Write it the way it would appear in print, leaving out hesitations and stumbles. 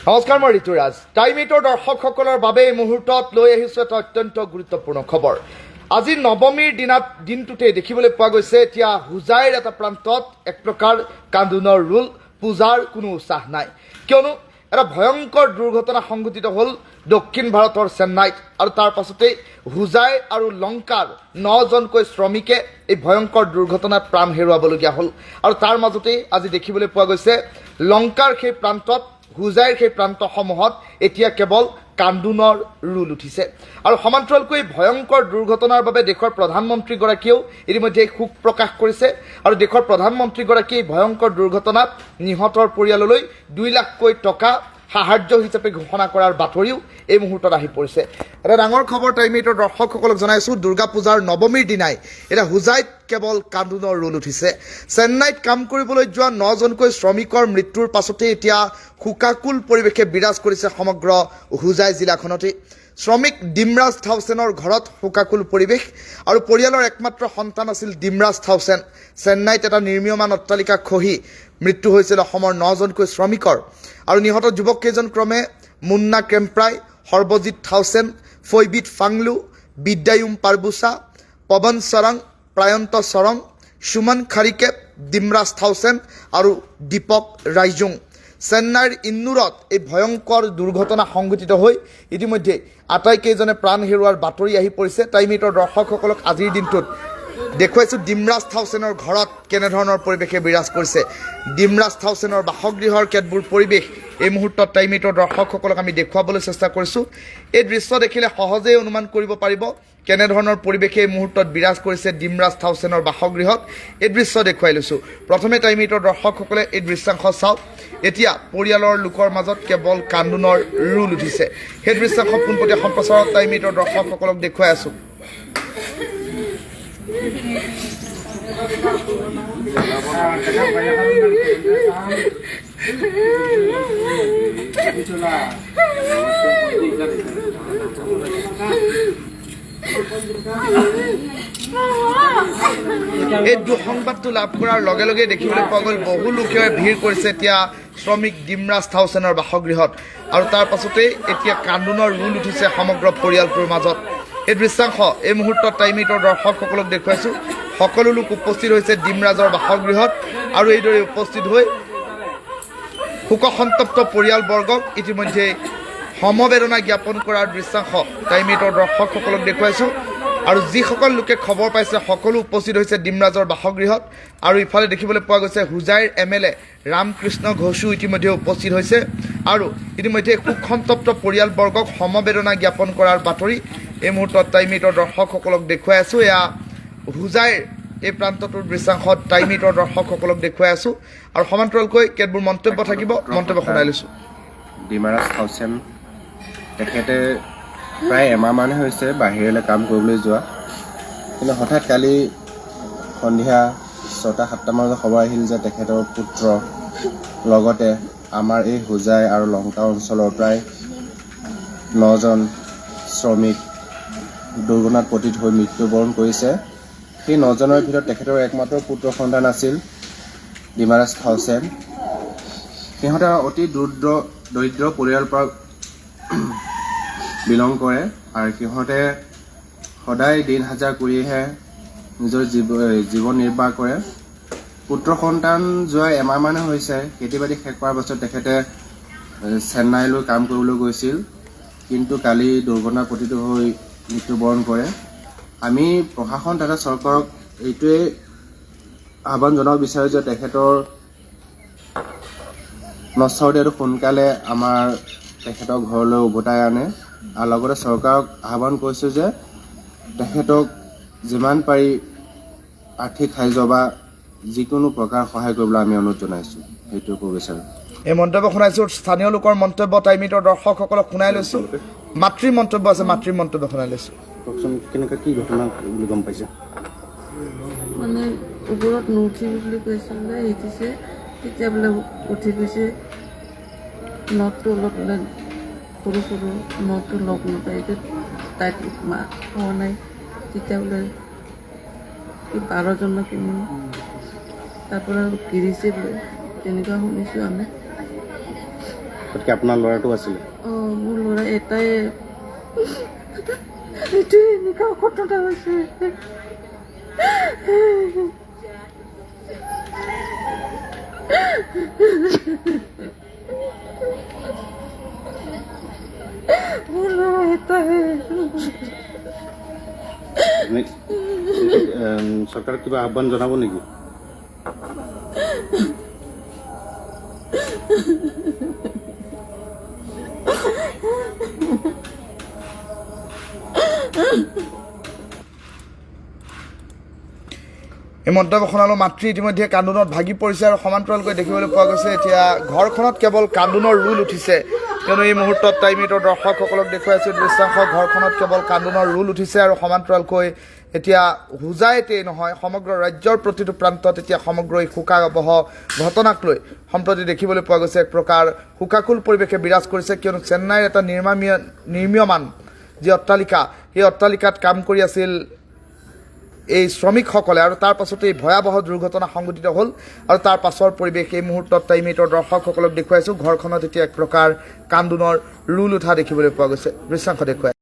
নমস্কাৰ, মই ঋতুৰাজ। টাইম 8ৰ দৰ্শকসকলৰ বাবে এই মুহূৰ্তত লৈ আহিছোঁ এটা অত্যন্ত গুৰুত্বপূৰ্ণ খবৰ। আজি নৱমীৰ দিনটোতে দেখিবলৈ পোৱা গৈছে এতিয়া হোজাইৰ এটা প্ৰান্তত এক প্ৰকাৰ কান্দোনৰ ৰোল, পূজাৰ কোনো উৎসাহ নাই। কিয়নো এটা ভয়ংকৰ দুৰ্ঘটনা সংঘটিত হ'ল দক্ষিণ ভাৰতৰ চেন্নাইত, আৰু তাৰ পাছতেই হোজাই আৰু লংকাৰ 9জনকৈ শ্ৰমিকে এই ভয়ংকৰ দুৰ্ঘটনাত প্ৰাণ হেৰুৱাবলগীয়া হ'ল। আৰু তাৰ মাজতেই আজি দেখিবলৈ পোৱা গৈছে লংকাৰ সেই প্ৰান্তত, হোজাইৰ সেই প্ৰান্তসমূহত এতিয়া কেৱল কান্দোনৰ ৰোল উঠিছে। আৰু সমান্তৰালকৈ ভয়ংকৰ দুৰ্ঘটনাৰ বাবে দেশৰ প্ৰধানমন্ত্ৰীগৰাকীয়েও ইতিমধ্যে শোক প্ৰকাশ কৰিছে। আৰু দেশৰ প্ৰধানমন্ত্ৰীগৰাকীয়ে ভয়ংকৰ দুৰ্ঘটনাত নিহতৰ পৰিয়াললৈ 2 লাখকৈ টকা সাহায্য হিচাপে ঘোষণা কৰাৰ বাতৰিও এই মুহূৰ্তত আহি পৰিছে। এটা ডাঙৰ খবৰ টাইম 8ৰ দৰ্শকসকলক জনাইছোঁ। দুৰ্গা পূজাৰ নৱমীৰ দিনাই এতিয়া হোজাইত কেৱল কান্দোনৰ ৰোল উঠিছে। চেন্নাইত কাম কৰিবলৈ যোৱা 9জনকৈ শ্ৰমিকৰ মৃত্যুৰ পাছতেই এতিয়া শোকাকুল পৰিৱেশে বিৰাজ কৰিছে সমগ্ৰ হোজাই জিলাখনতে। শ্ৰমিক ডিমৰাজ থাউচেনৰ ঘৰত শোকাকুল পৰিৱেশ, আৰু পৰিয়ালৰ একমাত্ৰ সন্তান আছিল ডিমৰাজ থাউচেন। চেন্নাইত এটা নিৰ্মীয়মান অট্টালিকা খহি মৃত্যু হৈছিল অসমৰ 9জনকৈ শ্ৰমিকৰ। আৰু নিহত যুৱককেইজন ক্ৰমে মুন্না কেম্প্ৰাই, সৰ্বজিৎ থাউচেন, ফৈবিত ফাংলু, বিদ্যায়ুম পাৰবুচা, পৱন চৰং, প্ৰায়ন্ত চৰং, সুমন খাৰিকেপ, ডিমৰাজ থাউচেন আৰু দীপক ৰাইজুং। চেন্নাইৰ ইন্নুৰত এই ভয়ংকৰ দুৰ্ঘটনা সংঘটিত হৈ ইতিমধ্যে আটাইকেইজনে প্ৰাণ হেৰুৱাৰ বাতৰি আহি পৰিছে। টাইম 8ৰ দৰ্শকসকলক আজিৰ দিনটোত দেখুৱাইছোঁ ডিমৰাজ থাউচেনৰ ঘৰত কেনেধৰণৰ পৰিৱেশে বিৰাজ কৰিছে। ডিমৰাজ থাউচেনৰ বাসগৃহৰ কেতবোৰ পৰিৱেশ এই মুহূৰ্তত টাইম 8ৰ দৰ্শকসকলক আমি দেখুৱাবলৈ চেষ্টা কৰিছোঁ। এই দৃশ্য দেখিলে সহজেই অনুমান কৰিব পাৰিব কেনেধৰণৰ পৰিৱেশে এই মুহূৰ্তত বিৰাজ কৰিছে ডিমৰাজ থাউচেনৰ বাসগৃহত। এই দৃশ্য দেখুৱাই লৈছোঁ। প্ৰথমে টাইম 8ৰ দৰ্শকসকলে এই দৃশ্যাংশ চাওক। এতিয়া পৰিয়ালৰ লোকৰ মাজত কেৱল কান্দোনৰ ৰোল উঠিছে। সেই দৃশ্যাংশ পোনপটীয়া সম্প্ৰচাৰত টাইম 8ৰ দৰ্শকসকলক দেখুৱাই আছোঁ। এই দুঃসংবাদটো লাভ কৰাৰ লগে লগে দেখিবলৈ পোৱা গ'ল বহু লোকে ভিৰ কৰিছে এতিয়া শ্ৰমিক ডিমৰাজ থাউচেনৰ বাসগৃহত, আৰু তাৰ পাছতেই এতিয়া কান্দোনৰ ৰোল উঠিছে সমগ্ৰ পৰিয়ালটোৰ মাজত। এই দৃশ্যাংশ এই মুহূৰ্তত টাইম 8ৰ দৰ্শকসকলক দেখুৱাইছোঁ। সকলো লোক উপস্থিত হৈছে ডিমৰাজৰ বাসগৃহত, আৰু এইদৰে উপস্থিত হৈ শোকসন্তপ্ত পৰিয়ালবৰ্গক ইতিমধ্যে সমবেদনা জ্ঞাপন কৰাৰ দৃশ্যাংশ টাইম 8ৰ দৰ্শকসকলক দেখুৱাইছোঁ। আৰু যিসকল লোকে খবৰ পাইছে সকলো উপস্থিত হৈছে ডিমৰাজৰ বাসগৃহত। আৰু ইফালে দেখিবলৈ পোৱা গৈছে হোজাইৰ MLA ৰামকৃষ্ণ ঘোষো ইতিমধ্যে উপস্থিত হৈছে, আৰু ইতিমধ্যে শোকসন্তপ্ত পৰিয়ালবৰ্গক সমবেদনা জ্ঞাপন কৰাৰ বাতৰি এই মুহূৰ্তত টাইম 8ৰ দৰ্শকসকলক দেখুৱাই আছোঁ। এয়া হোজাইৰ এই প্ৰান্তটোৰ দৃশ্যাংশত টাইম 8ৰ দৰ্শকসকলক দেখুৱাই আছোঁ। আৰু সমান্তৰালকৈ কেতবোৰ মন্তব্য থাকিব, মন্তব্য শুনাই লৈছোঁ। ডিমৰাজ থাউচেন তেখেতে প্ৰায় এমাহমানে হৈছে বাহিৰলৈ কাম কৰিবলৈ যোৱা, কিন্তু হঠাৎ কালি সন্ধিয়া 6-7টা বজাত খবৰ আহিল যে তেখেতৰ পুত্ৰ লগতে আমাৰ এই হোজাই আৰু লংকা অঞ্চলৰ প্ৰায় 9জন শ্ৰমিক দুৰ্ঘটনাত পতিত হৈ মৃত্যুবৰণ কৰিছে। সেই 9জনৰ ভিতৰত তেখেতৰ একমাত্ৰ পুত্ৰ সন্তান আছিল ডিমৰাজ থাউচেন। সিহঁতে অতি দৰিদ্ৰ পৰিয়ালৰ পৰা বিলং কৰে, আৰু সিহঁতে সদায় দিন হাজাৰ কৰিহে নিজৰ জীৱন নিৰ্বাহ কৰে। পুত্ৰ সন্তান যোৱা এমাহমানে হৈছে। খেতি বাতি শেষ কৰাৰ পাছত তেখেতে চেন্নাইলৈ কাম কৰিবলৈ গৈছিল, কিন্তু কালি দুৰ্ঘটনাত পতিত হৈ মৃত্যুবৰণ কৰে। আমি প্ৰশাসন তথা চৰকাৰক এইটোৱে আহ্বান জনাব বিচাৰোঁ যে তেখেতৰ নশ্বৰ দেহটো সোনকালে তেখেতক ঘৰলৈ উভতাই আনে, আৰু লগতে চৰকাৰক আহ্বান কৰিছোঁ যে তেখেতক যিমান পাৰি আৰ্থিক সাহায্য বা যিকোনো প্ৰকাৰ সহায় কৰিবলৈ আমি অনুৰোধ জনাইছোঁ। সেইটো ক'ব বিচাৰোঁ। এই মন্তব্য শুনাইছোঁ। স্থানীয় লোকৰ মন্তব্য টাইম 8ৰ দৰ্শকসকলক শুনাই লৈছোঁ। মাতৃৰ মন্তব্য আছে, মাতৃৰ মন্তব্য শুনাই লৈছোঁ। কওকচোন, কেনেকৈ কি ঘটনা বুলি গম পাইছে? মানে ওপৰত নুঠি বুলি কৈছিলে, শিকিছে, তেতিয়া বোলে উঠি গৈছে, নটটো অলপ সৰু সৰু নটটো লগ নাপায়, তাইত হোৱা নাই, তেতিয়া বোলে 12জন না কোনো তাৰপৰা গিৰিছে বোলে, তেনেকুৱা শুনিছোঁ আমি। গতিকে আপোনাৰ ল'ৰাটো আছিলে মোৰ ল'ৰা এটাই এইটোৱে এনেকুৱা ঘটনা হৈছে মোৰ ল'ৰা এটাই চৰকাৰক কিবা আহ্বান জনাব নেকি এই মন্তব্য শুনালো মাতৃ ইতিমধ্যে কান্দোনত ভাগি পৰিছে আৰু সমান্তৰালকৈ দেখিবলৈ পোৱা গৈছে এতিয়া ঘৰখনত কেৱল কান্দোনৰ ৰোল উঠিছে কিয়নো এই মুহূৰ্তত টাইমিটৰ দৰ্শকসকলক দেখুৱাইছে দৃশ্যাংশ ঘৰখনত কেৱল কান্দোনৰ ৰোল উঠিছে আৰু সমান্তৰালকৈ এতিয়া হোজাইতেই নহয় সমগ্ৰ ৰাজ্যৰ প্ৰতিটো প্ৰান্তত এতিয়া সমগ্ৰ এই শোকাবহ ঘটনাক লৈ সম্প্ৰতি দেখিবলৈ পোৱা গৈছে এক প্ৰকাৰ শোকাকুল পৰিৱেশে বিৰাজ কৰিছে কিয়নো চেন্নাইৰ এটা নিৰ্মীয়মান যি অট্টালিকা সেই অট্টালিকাত কাম কৰি আছিল এই শ্ৰমিকসকলে আৰু তাৰ পাছতে এই ভয়াৱহ দুৰ্ঘটনা সংঘটিত হ'ল আৰু তাৰ পাছৰ পৰিৱেশ এই মুহূৰ্তত টাইমিটৰ দৰ্শকসকলক দেখুৱাইছোঁ ঘৰখনত এতিয়া এক প্ৰকাৰ কান্দোনৰ ৰোল উঠা দেখিবলৈ পোৱা গৈছে দৃশ্যাংশ দেখুৱাই